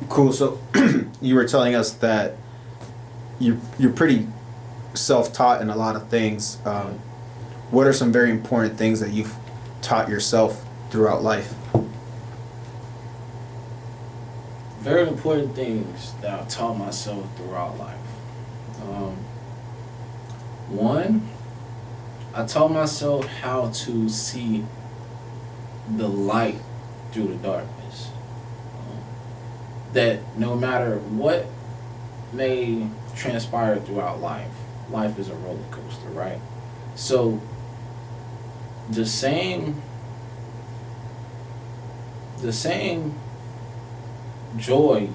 Cool. So you were telling us that you're pretty self-taught in a lot of things. What are some very important things that you've taught yourself throughout life? Very important things that I've taught myself throughout life. One, I taught myself how to see the light through the darkness. That no matter what may transpire throughout life, life is a roller coaster, right? So the same joy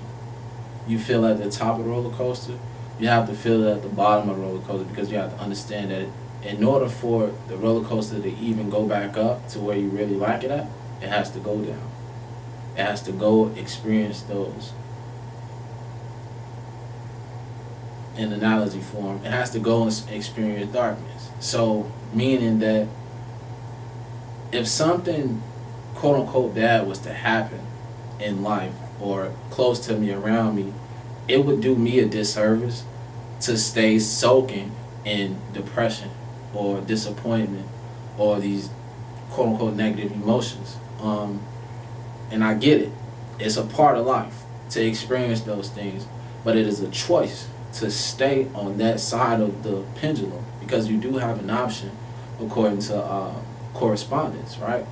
you feel at the top of the roller coaster, you have to feel it at the bottom of the roller coaster, because you have to understand that in order for the roller coaster to even go back up to where you really like it at, it has to go down. It has to go experience those. In analogy form, it has to go and experience darkness. So, meaning that if something quote unquote bad was to happen in life or close to me, around me, it would do me a disservice to stay soaking in depression or disappointment or these quote unquote negative emotions. And I get it. It's a part of life to experience those things, but it is a choice to stay on that side of the pendulum, because you do have an option according to correspondence, right?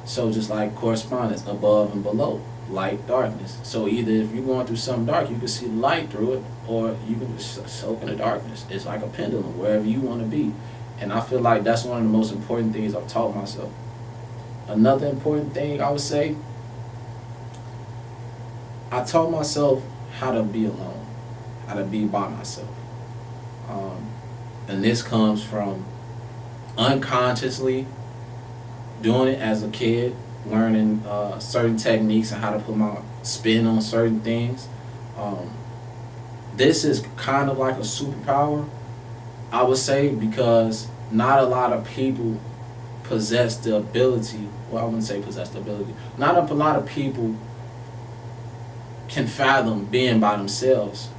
So just like correspondence, above and below, light, darkness. So either if you're going through something dark, you can see light through it, or you can just soak in the darkness. It's like a pendulum, wherever you want to be. And I feel like that's one of the most important things I've taught myself. Another important thing I would say, I taught myself how to be alone, how to be by myself. And this comes from unconsciously doing it as a kid, learning certain techniques and how to put my spin on certain things. This is kind of like a superpower, I would say, because not a lot of people possess the ability, well, I wouldn't say possess the ability, not a lot of people can fathom being by themselves.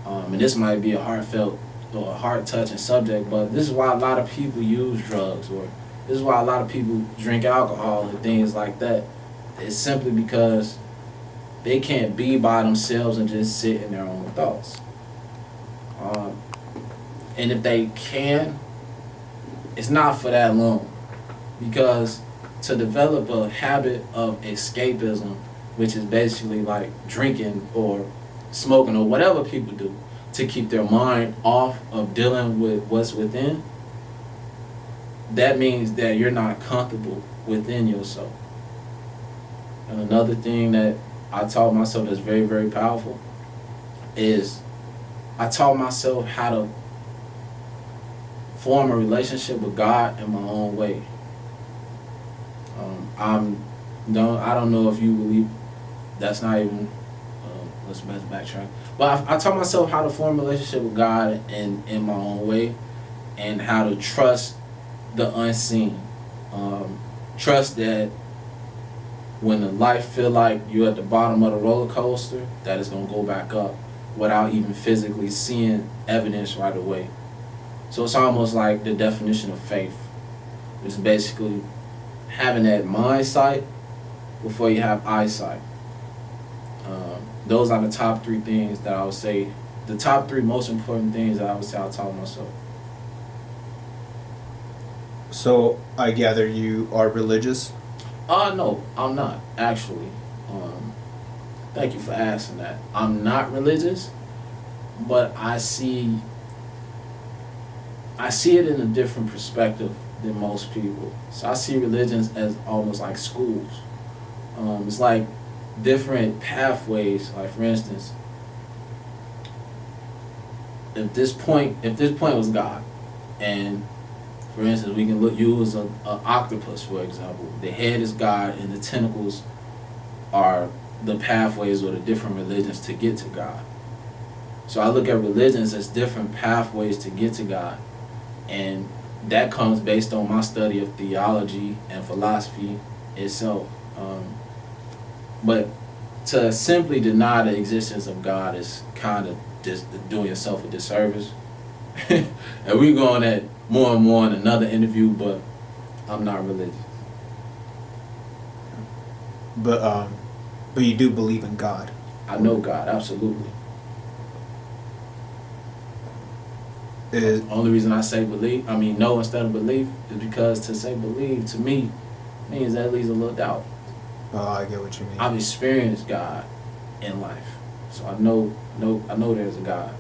And this might be a heartfelt or a heart-touching subject, but this is why a lot of people use drugs, or this is why a lot of people drink alcohol and things like that. It's simply because they can't be by themselves and just sit in their own thoughts. And if they can, it's not for that long, because to develop a habit of escapism, which is basically like drinking or smoking or whatever people do to keep their mind off of dealing with what's within, that means that you're not comfortable within yourself. And another thing that I taught myself that's very, very powerful is I taught myself how to form a relationship with God in my own way. I don't know if you believe, that's not even, let's backtrack. But I taught myself how to form a relationship with God in my own way, and how to trust the unseen. Trust that when the life feel like you're at the bottom of the roller coaster, that it's gonna go back up without even physically seeing evidence right away. So it's almost like the definition of faith. It's basically having that mindsight before you have eyesight. Those are the top three things that I would say, the top three most important things that I would say I taught myself. So I gather you are religious? No, I'm not, actually. Thank you for asking that. I'm not religious, but I see it in a different perspective than most people. So I see religions as almost like schools. It's like different pathways. Like, for instance, if this point was God, and for instance, we can use an octopus, for example. The head is God, and the tentacles are the pathways or the different religions to get to God. So I look at religions as different pathways to get to God. And that comes based on my study of theology and philosophy itself. But to simply deny the existence of God is kind of just doing yourself a disservice. And we're going at more and more in another interview, but I'm not religious. But you do believe in God. I know God, absolutely. Is Only reason I say know instead of believe, is because to say believe to me means that leaves a little doubt. Oh, I get what you mean. I've experienced God in life, so I know there's a God.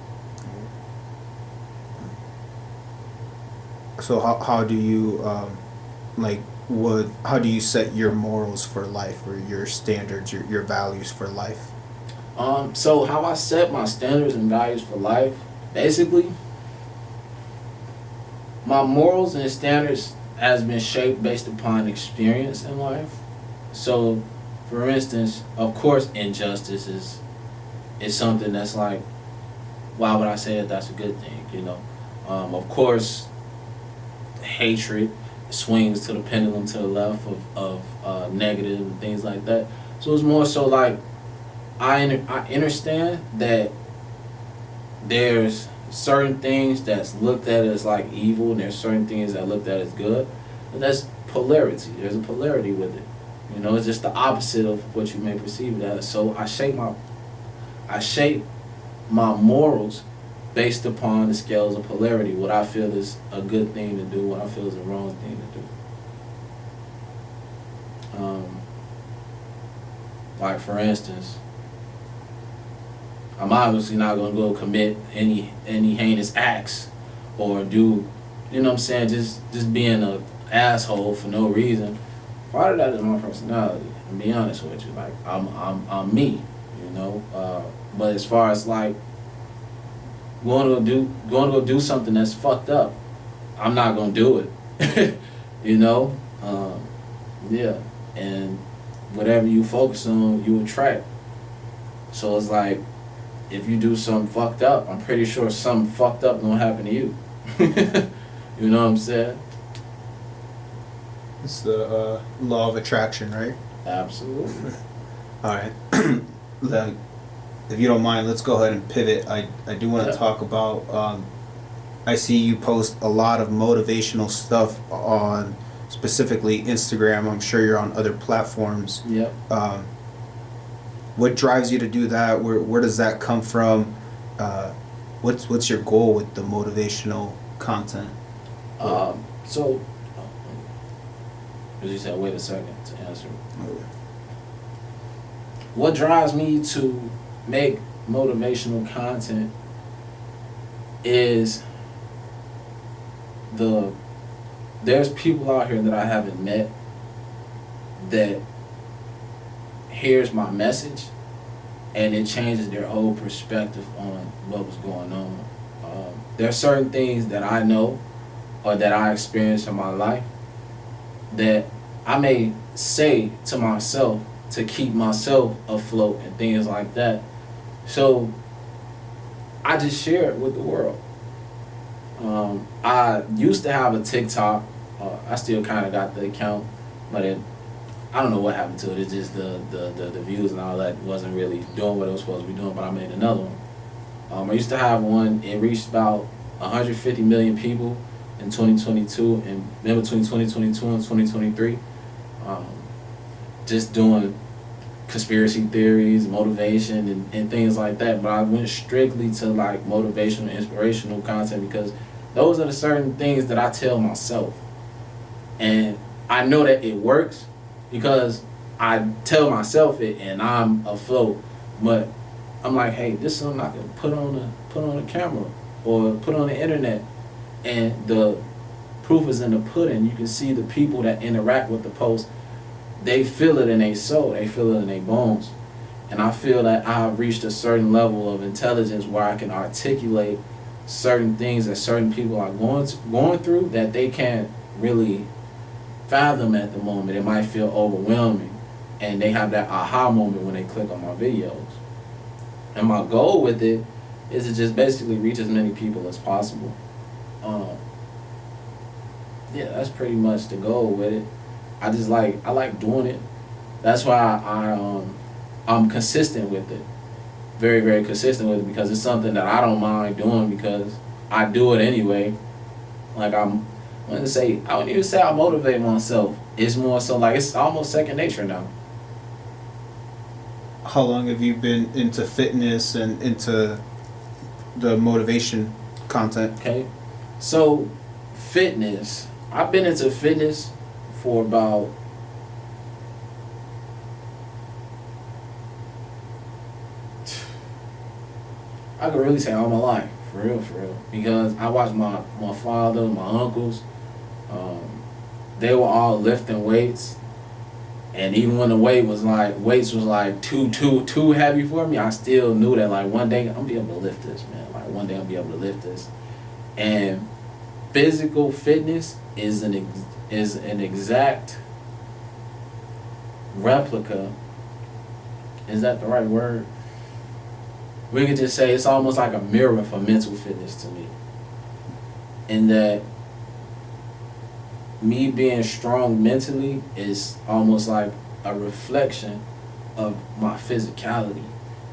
So how do you how do you set your morals for life, or your standards, your values for life? So how I set my standards and values for life, basically, my morals and standards has been shaped based upon experience in life. So, for instance, of course, injustice is something that's like, why would I say that that's a good thing? You know, of course, hatred swings to the pendulum to the left of negative and things like that. So it's more so like I understand that there's certain things that's looked at as like evil, and there's certain things that looked at as good, but that's polarity. There's a polarity with it. You know, it's just the opposite of what you may perceive it as. So I shape my morals based upon the scales of polarity. What I feel is a good thing to do, what I feel is a wrong thing to do. Like for instance, I'm obviously not gonna go commit any heinous acts or do, you know what I'm saying, just being a asshole for no reason. Part of that is my personality. To be honest with you, like I'm me, you know. But as far as like going to go do something that's fucked up, I'm not gonna do it. You know, yeah. And whatever you focus on, you attract. So it's like, if you do something fucked up, I'm pretty sure something fucked up gonna happen to you. You know what I'm saying? It's the law of attraction, right? Absolutely. All right. If you don't mind, let's go ahead and pivot. I do want to talk about. I see you post a lot of motivational stuff on specifically Instagram. I'm sure you're on other platforms. Yep. What drives you to do that? Where does that come from? What's your goal with the motivational content? So, as you said, wait a second to answer. Okay. What drives me to make motivational content is there's people out here that I haven't met that hears my message and it changes their whole perspective on what was going on. There are certain things that I know or that I experienced in my life that I may say to myself to keep myself afloat and things like that. So I just share it with the world. I used to have a TikTok. I still kind of got the account, but I don't know what happened to it. It's just the views and all that wasn't really doing what it was supposed to be doing, but I made another one. I used to have one. It reached about 150 million people in 2022, and then between 2022 and 2023, just doing conspiracy theories, motivation, and things like that. But I went strictly to like motivational, inspirational content because those are the certain things that I tell myself. And I know that it works because I tell myself it and I'm afloat. But I'm like, hey, this is something I can put on the camera or put on the internet. And the proof is in the pudding. You can see the people that interact with the post. They feel it in their soul. They feel it in their bones. And I feel that I've reached a certain level of intelligence where I can articulate certain things that certain people are going through that they can't really fathom at the moment. It might feel overwhelming. And they have that aha moment when they click on my videos. And my goal with it is to just basically reach as many people as possible. Yeah, that's pretty much the goal with it. I like doing it. That's why I'm consistent with it. Very, very consistent with it because it's something that I don't mind doing because I do it anyway. Like I wouldn't say, I wouldn't even say I motivate myself. It's more so like it's almost second nature now. How long have you been into fitness and into the motivation content? Okay. So fitness, I've been into fitness for about I could really say all my life, for real. Because I watched my father, my uncles, they were all lifting weights. And even when the weights was like too heavy for me, I still knew that like one day I'm gonna be able to lift this, man. Like one day I'm gonna be able to lift this. And physical fitness is an exact replica. Is that the right word? We could just say it's almost like a mirror for mental fitness to me. In that me being strong mentally is almost like a reflection of my physicality.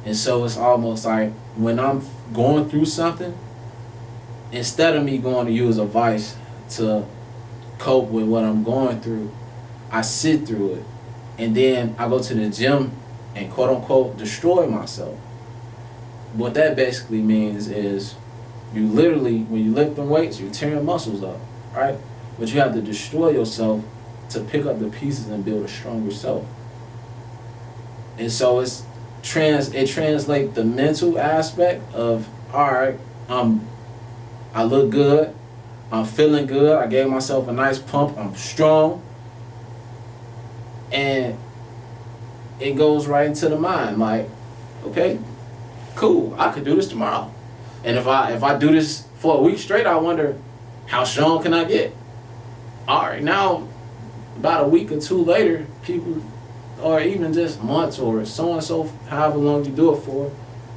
And so it's almost like when I'm going through something, instead of me going to use a vice to cope with what I'm going through, I sit through it. And then I go to the gym and quote unquote destroy myself. What that basically means is you literally, when you lift them weights, you're tearing muscles up, right? But you have to destroy yourself to pick up the pieces and build a stronger self. And so it translates the mental aspect of, all right, I look good, I'm feeling good, I gave myself a nice pump, I'm strong. And it goes right into the mind, like, okay, cool, I could do this tomorrow. And if I do this for a week straight, I wonder, how strong can I get? All right, now, about a week or two later, people, or even just months or so and so, however long you do it for,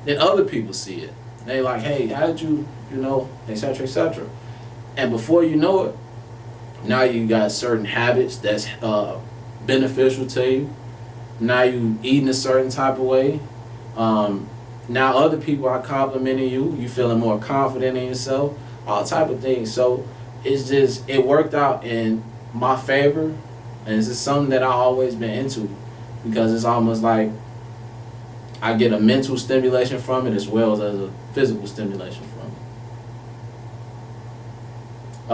then other people see it. They like, hey, how did you, et cetera, et cetera. And before you know it, now you got certain habits that's beneficial to you. Now you eating a certain type of way. Now other people are complimenting you. You feeling more confident in yourself. All type of things. So it's just, it worked out in my favor. And it's just something that I've always been into. Because it's almost like I get a mental stimulation from it as well as a physical stimulation from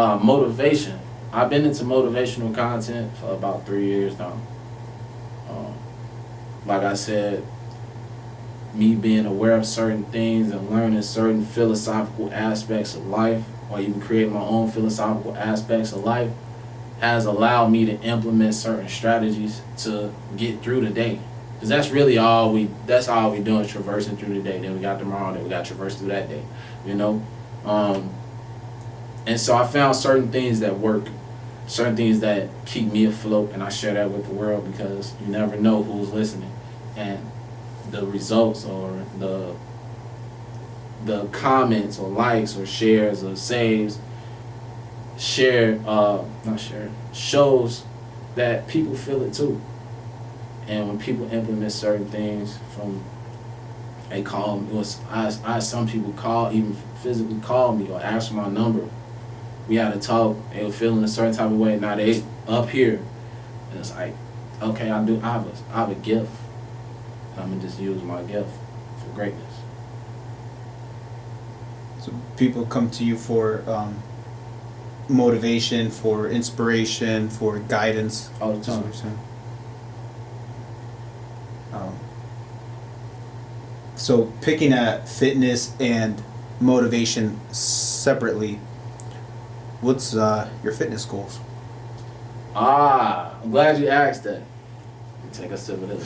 it. Motivation. I've been into motivational content for about 3 years now. Like I said, me being aware of certain things and learning certain philosophical aspects of life, or even create my own philosophical aspects of life, has allowed me to implement certain strategies to get through the day. Because that's really all we doing is traversing through the day. Then we got tomorrow, then we got to traverse through that day, And so I found certain things that work, certain things that keep me afloat, and I share that with the world because you never know who's listening. And the results or the comments or likes or shares or saves shows that people feel it too. And when people implement certain things, from they call me, I some people even physically call me or ask for my number. We had to talk. They were feeling a certain type of way. Now they up here, and it's like, okay, I have a gift. I'm gonna just use my gift for greatness. So people come to you for motivation, for inspiration, for guidance all the time. So picking at fitness and motivation separately, what's your fitness goals? I'm glad you asked that. Take a sip of this.